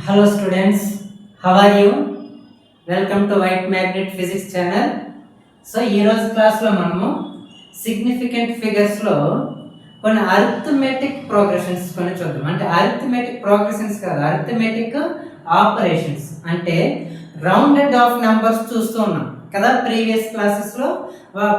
Hello students, how are you? Welcome to White Magnet Physics channel. So ఈరోజు క్లాస్లో మనము significant ఫిగర్స్లో కొన్ని arithmetic progressions కొన్ని చూద్దాం. అంటే అరిథమెటిక్ ప్రోగ్రెషన్స్ కాదు, అరిథమెటిక్ ఆపరేషన్స్. అంటే రౌండెడ్ ఆఫ్ నెంబర్స్ చూస్తూ ఉన్నాం కదా ప్రీవియస్ క్లాసెస్లో.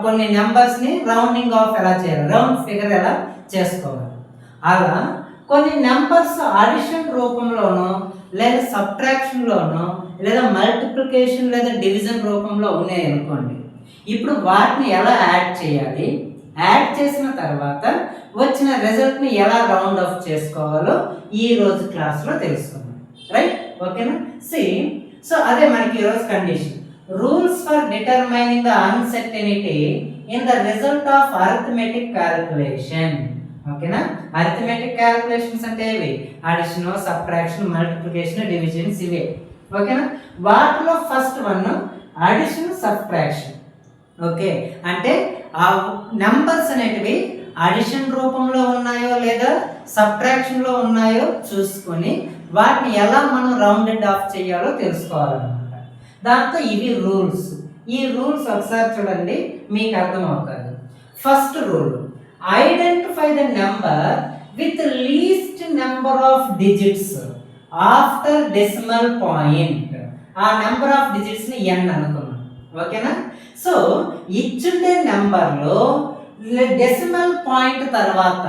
కొన్ని నెంబర్స్ని రౌండింగ్ ఆఫ్ ఎలా చేయాలి, రౌండ్ ఫిగర్ ఎలా చేసుకోవాలి. అలా కొన్ని నెంబర్స్ అడిషన్ రూపంలోనో లేదా సబ్ట్రాక్షన్లోనో లేదా మల్టిప్లికేషన్ లేదా డివిజన్ రూపంలో ఉన్నాయి అనుకోండి. ఇప్పుడు వాటిని ఎలా యాడ్ చేయాలి, యాడ్ చేసిన తర్వాత వచ్చిన రిజల్ట్ని ఎలా రౌండ్ ఆఫ్ చేసుకోవాలో ఈ రోజు క్లాస్లో తెలుసుకుందాం. రైట్, ఓకేనా? సో అదే మనకి ఈరోజు condition. Rules for determining the uncertainty in the result of arithmetic calculation. ఓకేనా? అరిథమెటిక్ క్యాలిక్యులేషన్స్ అంటే ఇవి అడిషన్, సబ్ట్రాక్షన్, మల్టిప్లికేషన్, డివిజన్స్ ఇవే. ఓకేనా? వాటిలో first one addition, subtraction. Okay, అంటే ఆ నెంబర్స్ అనేటివి అడిషన్ రూపంలో ఉన్నాయో లేదా సబ్ట్రాక్షన్లో ఉన్నాయో చూసుకొని వాటిని ఎలా మనం రౌండెడ్ ఆఫ్ చేయాలో తెలుసుకోవాలన్నమాట. దాంతో ఇవి రూల్స్. ఈ రూల్స్ ఒకసారి చూడండి, మీకు అర్థమవుతుంది. First rule, identify the number with least number of digits after decimal point. ఆ నెంబర్ ఆఫ్ డిజిట్స్ ని n అనుకున్నాం. ఓకేనా? సో ఇచ్చుండే నెంబర్లో డెసిమల్ పాయింట్ తర్వాత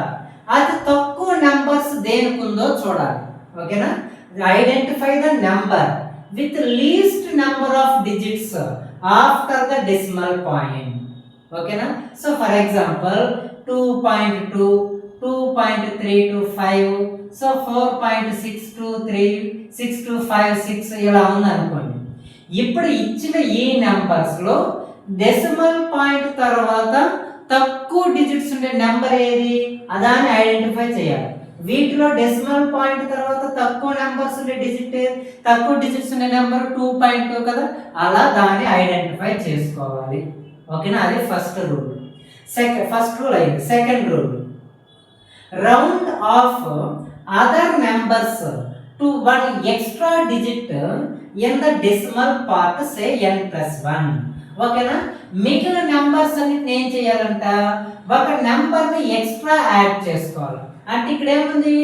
అది తక్కువ నెంబర్స్ దేనికి ఉందో చూడాలి. ఓకేనా? Identify the number with least number of digits after the decimal point. ఓకేనా? సో ఫర్ ఎగ్జాంపుల్ 2.2, 2.325, సో 4.623, 6256 ఇలా ఉంది అనుకోండి. ఇప్పుడు ఇచ్చిన ఈ నెంబర్స్లో డెసిమల్ పాయింట్ తర్వాత తక్కువ డిజిట్స్ ఉండే నెంబర్ ఏది అదాన్ని ఐడెంటిఫై చేయాలి. వీటిలో డెసిమల్ పాయింట్ తర్వాత తక్కువ నెంబర్స్ ఉండే డిజిట్, తక్కువ డిజిట్స్ ఉండే నెంబర్ 2.2 కదా, అలా దాన్ని ఐడెంటిఫై చేసుకోవాలి. ఓకేనా? అది ఫస్ట్ రూల్. ఫస్ట్ రూల్ అయింది. Second rule, round of other numbers to one extra digit in the decimal part, say n+1. ఓకేనా? మిగిలిన నెంబర్స్ అన్నిటిని ఏం చేయాలంట, ఒక నెంబర్ ని ఎక్స్ట్రా యాడ్ చేసుకోవాలి. అంటే ఇక్కడ ఏముంది,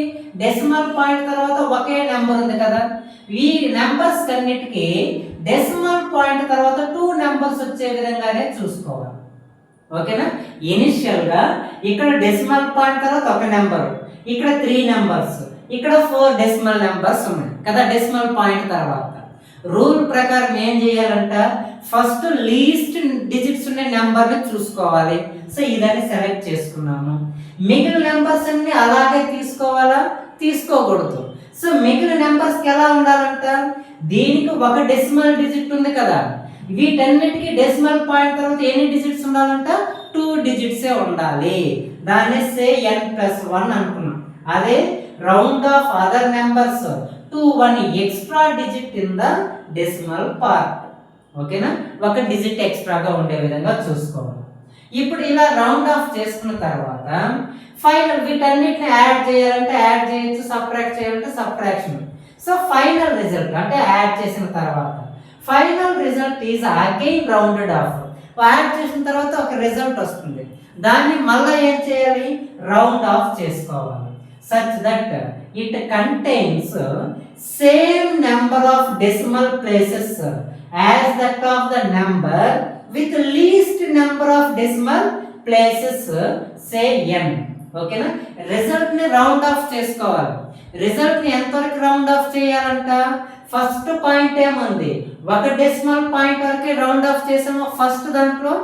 డెసిమల్ పాయింట్ తర్వాత ఒకే నెంబర్ ఉంది కదా, ఈ నెంబర్స్ అన్నిటికీ డెసిమల్ పాయింట్ తర్వాత 2 నెంబర్స్ వచ్చే విధంగానే చూసుకోవాలి. ఓకేనా? ఇనిషియల్ గా ఇక్కడ డెసిమల్ పాయింట్ తర్వాత ఒక నెంబర్, ఇక్కడ 3 నెంబర్స్, ఇక్కడ 4 డెసిమల్ నెంబర్స్ ఉన్నాయి కదా డెసిమల్ పాయింట్ తర్వాత. రూల్ ప్రకారం ఏం చేయాలంట, ఫస్ట్ లీస్ట్ డిజిట్స్ ఉండే నెంబర్ ని చూసుకోవాలి. సో ఇదాన్ని సెలెక్ట్ చేసుకున్నాము. మిగిలిన నెంబర్స్ అన్ని అలాగే తీసుకోవాలా, తీసుకోకూడదు. సో మిగిలిన నెంబర్స్ కి ఎలా ఉండాలంట, దీనికి ఒక డెసిమల్ డిజిట్ ఉంది కదా, వీటన్నిటికీ డెసిమల్ పాయింట్ తర్వాత ఎన్ని డిజిట్స్ ఉండాలంట, 2 డిజిట్సే ఉండాలి. దాన్ని సే n+1 అనుకున్నాం. అదే round of other numbers to 1 extra digit in the decimal part. ఓకేనా? ఒక డిజిట్ ఎక్స్ట్రాగా ఉండే విధంగా చూసుకోవాలి. ఇప్పుడు ఇలా రౌండ్ ఆఫ్ చేసుకున్న తర్వాత ఫైనల్ వీటన్నిటిని యాడ్ చేయాలంటే యాడ్ చేయొచ్చు, సబ్ట్రాక్ట్ చేయాలంటే సబ్ట్రాక్షన్. సో ఫైనల్ రిజల్ట్ అంటే యాడ్ చేసిన తర్వాత final result is again rounded of. Add చేసిన తర్వాత ఒక రిజల్ట్ వస్తుంది, దాన్ని మళ్ళీ ఏం చేయాలి, రౌండ్ ఆఫ్ చేసుకోవాలి. Such that it contains same number of decimal places as that of the number with least number of decimal places, say n. ఓకేనా? రిజల్ట్ ని రౌండ్ ఆఫ్ చేసుకోవాలి. రిజల్ట్ ని ఎంతవరకు రౌండ్ ఆఫ్ చేయాలంట, ఫస్ట్ పాయింట్ ఏముంది, ఒక decimal point వరకు round of చేసాము ఫస్ట్ దాంట్లో.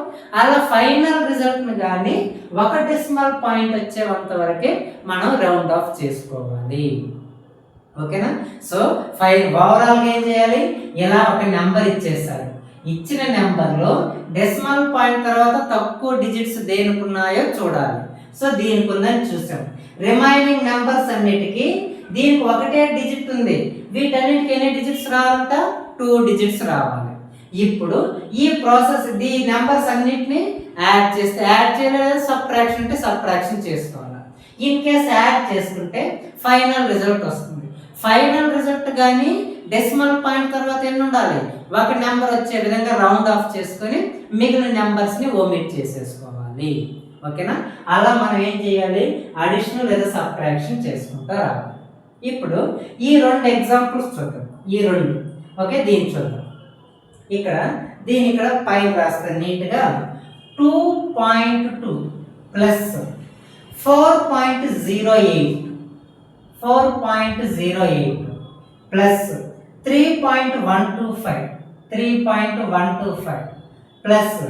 అలా ఫైనల్ రిజల్ట్ ని కానీ ఒక డెసిమల్ పాయింట్ వచ్చేంత వరకే మనం రౌండ్ ఆఫ్ చేసుకోవాలి. ఓకేనా? సో ఓవరాల్ గా ఏం చేయాలి, ఇలా ఒక నెంబర్ ఇచ్చేసారు. ఇచ్చిన నెంబర్లో డెసిమల్ పాయింట్ తర్వాత తక్కువ డిజిట్స్ దేనికి ఉన్నాయో చూడాలి. సో దీనికి ఉందని చూసాం. రిమైనింగ్ నెంబర్స్ అన్నిటికీ దీనికి ఒకటే డిజిట్ ఉంది, వీటన్నిటికి ఎన్ని డిజిట్స్ రావాలంట, 2 డిజిట్స్ రావాలి. ఇప్పుడు ఈ ప్రాసెస్ ఈ నెంబర్స్ అన్నిటిని యాడ్ చేస్తే యాడ్ చేయలేదు, సబ్ట్రాక్షన్ అంటే సబ్ట్రాక్షన్ చేసుకోవాలి. ఇన్ కేస్ యాడ్ చేసుకుంటే ఫైనల్ రిజల్ట్ వస్తుంది. ఫైనల్ రిజల్ట్ కానీ డెసిమల్ పాయింట్ తర్వాత ఎన్ని ఉండాలి, ఒక నెంబర్ వచ్చే విధంగా రౌండ్ ఆఫ్ చేసుకొని మిగిలిన నెంబర్స్ని ఓమిట్ చేసేసుకోవాలి. ఓకేనా? అలా మనం ఏం చేయాలి, అడిషనల్ లేదా సబ్ట్రాక్షన్ చేసుకుంటూ రావాలి. ఇప్పుడు ఈ రెండు ఎగ్జాంపుల్స్ చూద్దాం. ఈ రెండు ఓకే, దీన్ని చూద్దాం. ఇక్కడ పైన రాస్తాను నీట్గా. 2.2 ప్లస్ 4.08 ప్లస్ 3.125 ప్లస్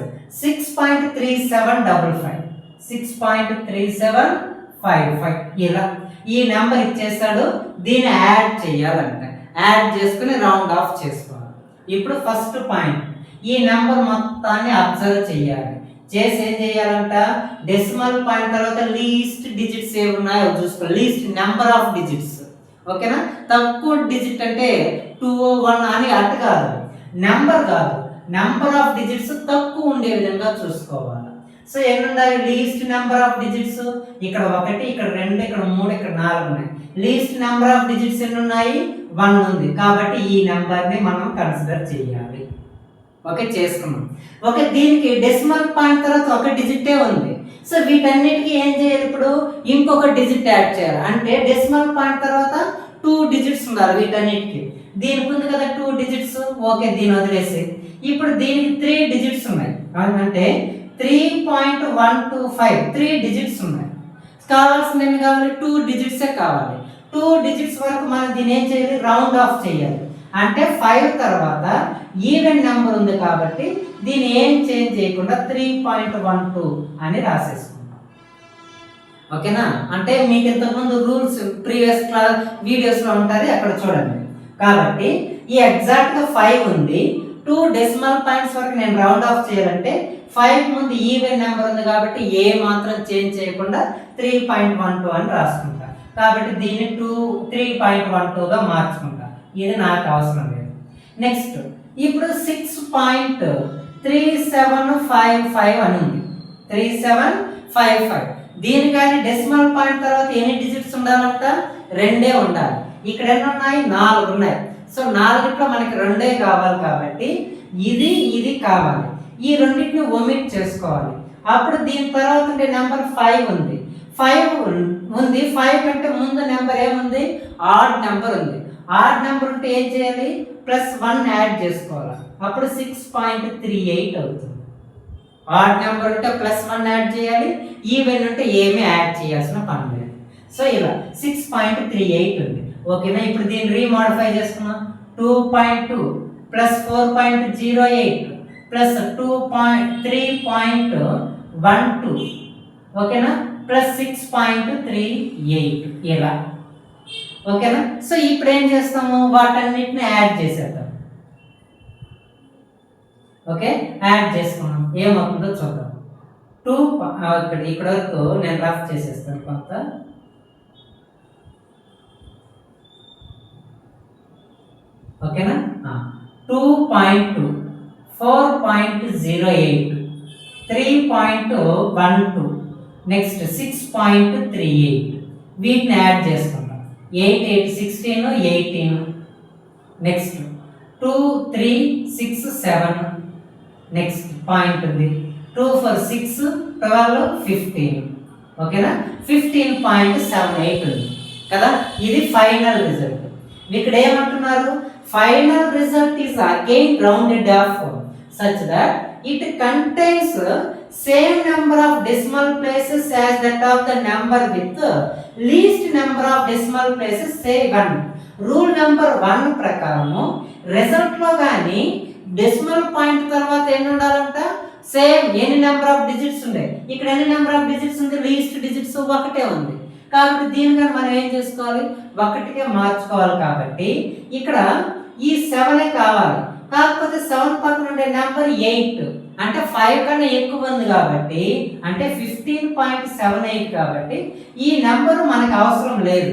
6.3755 ఇలా ఈ నెంబర్ ఇచ్చేస్తాడు. దీన్ని యాడ్ చేయాలంట. యాడ్ చేసుకుని రౌండ్ ఆఫ్ చేసుకోవాలి. ఇప్పుడు ఫస్ట్ పాయింట్, ఈ నెంబర్ మొత్తాన్ని అబ్జర్వ్ చేయాలి. చేసి ఏం చేయాలంట, డెసిమల్ పాయింట్ తర్వాత లీస్ట్ డిజిట్స్ ఏమి ఉన్నాయో చూసుకో. Least number of digits. ఓకేనా? తక్కువ డిజిట్ అంటే 2, 1 అని అట్టు కాదు, నెంబర్ కాదు, నెంబర్ ఆఫ్ డిజిట్స్ తక్కువ ఉండే విధంగా చూసుకోవాలి. సో ఎన్ని ఉండాలి, లీస్ట్ నెంబర్ ఆఫ్ డిజిట్స్ ఇక్కడ 1, ఇక్కడ 2, ఇక్కడ 3, ఇక్కడ 4 ఉన్నాయి. లీస్ట్ నెంబర్ ఆఫ్ డిజిట్స్ ఎన్ని ఉన్నాయి, 1 ఉంది. కాబట్టి ఈ నెంబర్ని మనం కన్సిడర్ చేయాలి. ఓకే, చేసుకున్నాం. ఓకే, దీనికి డెసిమల్ పాయింట్ తర్వాత ఒక డిజిటే ఉంది. సో వీటన్నిటికీ ఏం చేయాలి, ఇప్పుడు ఇంకొక డిజిట్ యాడ్ చేయాలి. అంటే డెసిమల్ పాయింట్ తర్వాత 2 డిజిట్స్ ఉండాలి వీటన్నిటికి. దీనికి ఉంది కదా 2 డిజిట్స్. ఓకే, దీన్ని వదిలేసి ఇప్పుడు దీనికి 3 డిజిట్స్ ఉన్నాయి. అంటే 3.125 3 డిజిట్స్ ఉన్నాయి. కావాల్సింది ఏమి కావాలి, 2 డిజిట్సే కావాలి. 2 డిజిట్స్ వరకు మనం దీన్ని ఏం చేయాలి, రౌండ్ ఆఫ్ చేయాలి. అంటే 5 తర్వాత ఈవెన్ నెంబర్ ఉంది కాబట్టి దీన్ని ఏం చేంజ్ చేయకుండా 3.12 అని రాసేసుకుంటాం. ఓకేనా? అంటే మీకు ఇంతకుముందు రూల్స్ ప్రీవియస్ క్లాస్ వీడియోస్లో ఉంటుంది, అక్కడ చూడండి. కాబట్టి ఈ ఎగ్జాక్ట్గా 5 ఉంది. 2 డెసిమల్ పాయింట్స్ వరకు నేను రౌండ్ ఆఫ్ చేయాలంటే 5 ముందు ఈవెన్ నెంబర్ ఉంది కాబట్టి ఏ మాత్రం చేంజ్ చేయకుండా 3.12 అని రాసుకుంటా. కాబట్టి దీన్ని 3.12గా మార్చుకుంటా. ఇది నాకు అవసరం లేదు. నెక్స్ట్ ఇప్పుడు 6.3755 అని ఉంది. 3755 దీని కానీ డెసిమల్ పాయింట్ తర్వాత ఎన్ని డిజిట్స్ ఉండాలంట, 2 ఉండాలి. ఇక్కడ ఎన్ని ఉన్నాయి, 4 ఉన్నాయి. సో 4లో మనకి 2 కావాలి కాబట్టి ఇది కావాలి. ఈ రెండింటిని ఒమిట్ చేసుకోవాలి. అప్పుడు దీని తర్వాత ఉండే నెంబర్ 5 ఉంది. 5 ఉంది. 5 కంటే ముందు నెంబర్ ఏముంది, ఆడ్ నెంబర్ ఉంది. ఆడ్ నెంబర్ ఉంటే ఏం చేయాలి, +1 యాడ్ చేసుకోవాలి. అప్పుడు 6.38 అవుతుంది. ఆడ్ నెంబర్ ఉంటే +1 యాడ్ చేయాలి. ఈవెన్ ఉంటే ఏమీ యాడ్ చేయాల్సిన పని లేదు. సో ఇలా 6.38 ఉంది. ఓకేనా? ఇప్పుడు దీన్ని రీమోడిఫై చేసుకున్నాం. 2.2 + 4.08 + 3.12 ఓకేనా, +6.38 ఇలా. ఓకేనా? సో ఇప్పుడు ఏం చేస్తాము, వాటన్నిటిని యాడ్ చేసేద్దాం. ఓకే, యాడ్ చేసుకున్నాం. ఏమవుతుందో చూద్దాం. 2 ఇక్కడ వరకు నేను రఫ్ చేసేస్తాను కొంత. ఓకేనా? 2.2 4.08 3.12 నెక్స్ట్ 6.38 వీటిని యాడ్ చేసుకుంటాం. 8 8 16 18 నెక్స్ట్ 2 3 6 7 నెక్స్ట్ పాయింట్ ఉంది. 2 4 6 12 15 ఓకేనా, 15.78 ఉంది కదా. ఇది ఫైనల్ రిజల్ట్. ఇక్కడ ఏమంటున్నారు, final result is again rounded of such that it contains same number of decimal places as that of the number with least number of decimal places, say 1. Rule number 1 ప్రకారము result లో గాని decimal point తర్వాత ఎన్ని ఉండాలంట, same ఎన్ని number of digits ఉన్నాయి. ఇక్కడ ఎన్ని నెంబర్ ఆఫ్ డిజిట్స్ ఉంది, లీస్ట్ డిజిట్స్ 1 ఉంది. కాబట్టి దీనిగా మనం ఏం చేసుకోవాలి, 1కే మార్చుకోవాలి. కాబట్టి ఇక్కడ ఈ 7 కావాలి. కాకపోతే 7 పక్కన ఉండే నెంబర్ 8 అంటే 5 కన్నా ఎక్కువ ఉంది కాబట్టి, అంటే 15.78 కాబట్టి ఈ నెంబర్ మనకు అవసరం లేదు.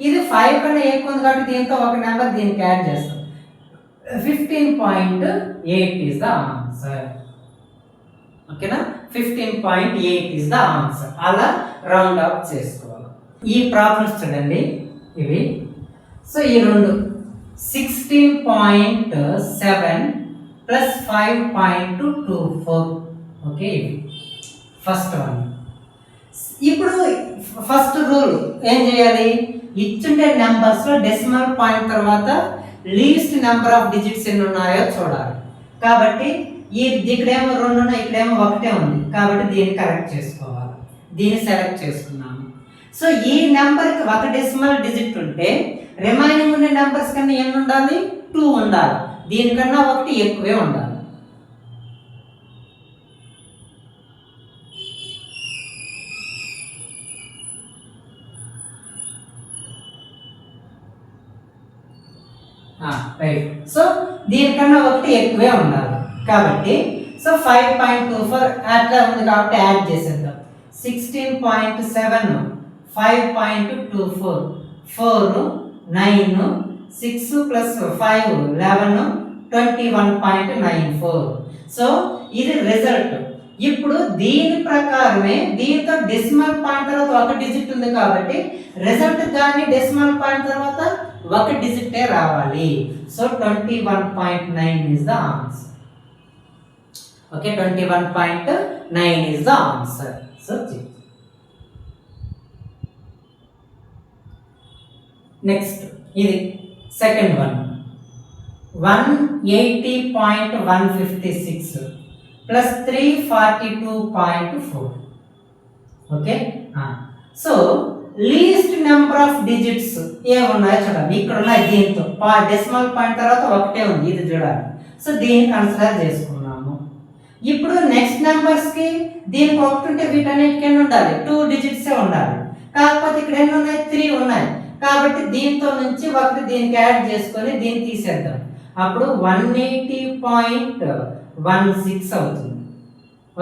ఇది 5 కన్నా ఎక్కువ ఉంది కాబట్టి దీంతో ఒక నెంబర్ దీనికి యాడ్ చేస్తాం. 15.8 ఈస్ ద ఆన్సర్. ఓకేనా, 15.8 ఈస్ ద ఆన్సర్. అలా రౌండ్ అప్ చేసుకోవాలి. ఈ ప్రాబ్లమ్స్ చూడండి. ఇవి. సో ఈ రెండు 16.7 ప్లస్ 5.24. ఓకే, ఇవి ఫస్ట్ వన్. ఇప్పుడు ఫస్ట్ రూల్ ఏం చేయాలి, ఇచ్చుండే నెంబర్స్లో డెసిమల్ పాయింట్ తర్వాత లీస్ట్ నెంబర్ ఆఫ్ డిజిట్స్ ఎన్ని ఉన్నాయో చూడాలి. కాబట్టి ఇక్కడేమో 2 ఉన్నాయి, ఇక్కడేమో 1 ఉంది. కాబట్టి దీన్ని కరెక్ట్ చేసుకోవాలి. దీన్ని సెలెక్ట్ చేసుకున్నాము. సో ఈ నెంబర్కి 1 డెసిమల్ డిజిట్ ఉంటే రిమైనింగ్ ఉండే నెంబర్స్ కన్నా ఎన్ని ఉండాలి, 2 ఉండాలి. దీనికన్నా 1 ఎక్కువే ఉండాలి. రైట్. సో దీనికన్నా 1 ఎక్కువే ఉండాలి. కాబట్టి సో 5.24 అట్లా ఉంది కాబట్టి యాడ్ చేసేద్దాం. 16.7 5.24 4 9 6 ప్లస్ 5 11 21.94. సో ఇది రిజల్ట్. ఇప్పుడు దీని ప్రకారమే దీంతో డెసిమల్ పాయింట్ తర్వాత 1 డిజిట్ ఉంది కాబట్టి రిజల్ట్ కానీ డెసిమల్ పాయింట్ తర్వాత 1 డిజిటే రావాలి. So 21.9 is the answer. Okay, 21.9 is the answer. So next ఇది second one. 180.156 plus 342.4. Okay, so least number of digits ఏమున్నాయో చూడండి. ఇక్కడ ఉన్నాయి, దీంతో డెసిమల్ పాయింట్ తర్వాత 1 ఉంది, ఇది చూడాలి. సో దీన్ని కన్సిడర్ చేసుకున్నాము. ఇప్పుడు నెక్స్ట్ నెంబర్స్కి దీనికి 1 ఉంటే వీటన్నిటికీ ఎన్ని ఉండాలి, 2 డిజిట్సే ఉండాలి. కాకపోతే ఇక్కడ ఎన్ని ఉన్నాయి, 3 ఉన్నాయి. కాబట్టి దీంతో నుంచి 1 దీనికి యాడ్ చేసుకొని దీన్ని తీసేద్దాం. అప్పుడు 180.16 అవుతుంది.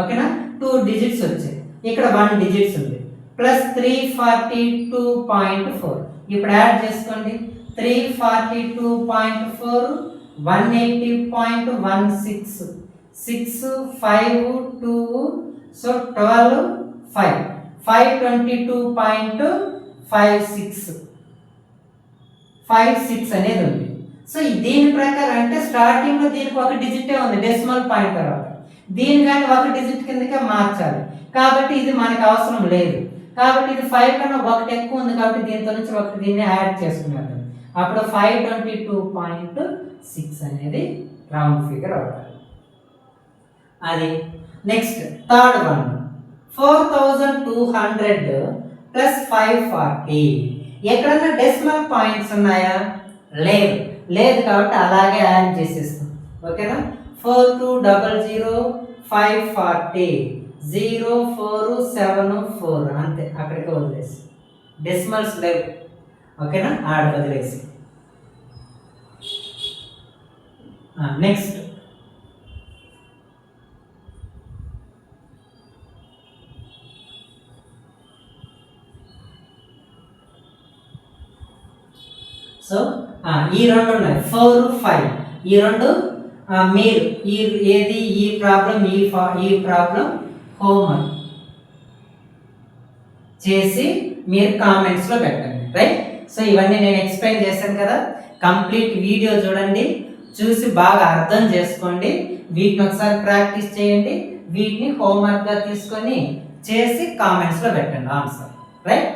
ఓకేనా, 2 డిజిట్స్ వచ్చాయి. ఇక్కడ 1 డిజిట్స్ ఉంది. ప్లస్ 342.4. ఇప్పుడు యాడ్ చేసుకోండి. 342.4 180.16 6 5 2 సో 12 5 522.56 అనేది ఉంది. సో దీని ప్రకారం అంటే స్టార్టింగ్ లో దీనికి 1 డిజిటే ఉంది డెసిమల్ పాయింట్ తర్వాత, దీని కానీ 1 డిజిట్ కిందకే మార్చాలి. కాబట్టి ఇది మనకు అవసరం లేదు. కాబట్టి ఇది 5 కన్నా 1 ఎక్కువ ఉంది కాబట్టి దీంతో నుంచి 1 దీన్ని యాడ్ చేసుకున్నాం. అప్పుడు 522.6 అనేది రౌండ్ ఫిగర్ అవుతుంది. అది నెక్స్ట్ థర్డ్ వన్ 4200 ప్లస్ 540. ఎక్కడన్నా డెసిమల్ పాయింట్స్ ఉన్నాయా, లేదు. కాబట్టి అలాగే యాడ్ చేసేస్తాం. ఓకేనా, 4200 540 0474 అంతే, అక్కడికి వదిలేసి డెసిమల్స్ లేవు. ఓకేనా, ఆడ వదిలేసి. నెక్స్ట్ సో ఈ రెండు ఉన్నాయి 4 5. ఈ రెండు మీరు ఏది ఈ ప్రాబ్లం హోంవర్క్ చేసి మీరు కామెంట్స్లో పెట్టండి. రైట్. సో ఇవన్నీ నేను ఎక్స్ప్లెయిన్ చేశాను కదా, కంప్లీట్ వీడియో చూడండి, చూసి బాగా అర్థం చేసుకోండి. వీటిని ఒకసారి ప్రాక్టీస్ చేయండి. వీటిని హోంవర్క్గా తీసుకొని చేసి కామెంట్స్లో పెట్టండి ఆన్సర్. రైట్.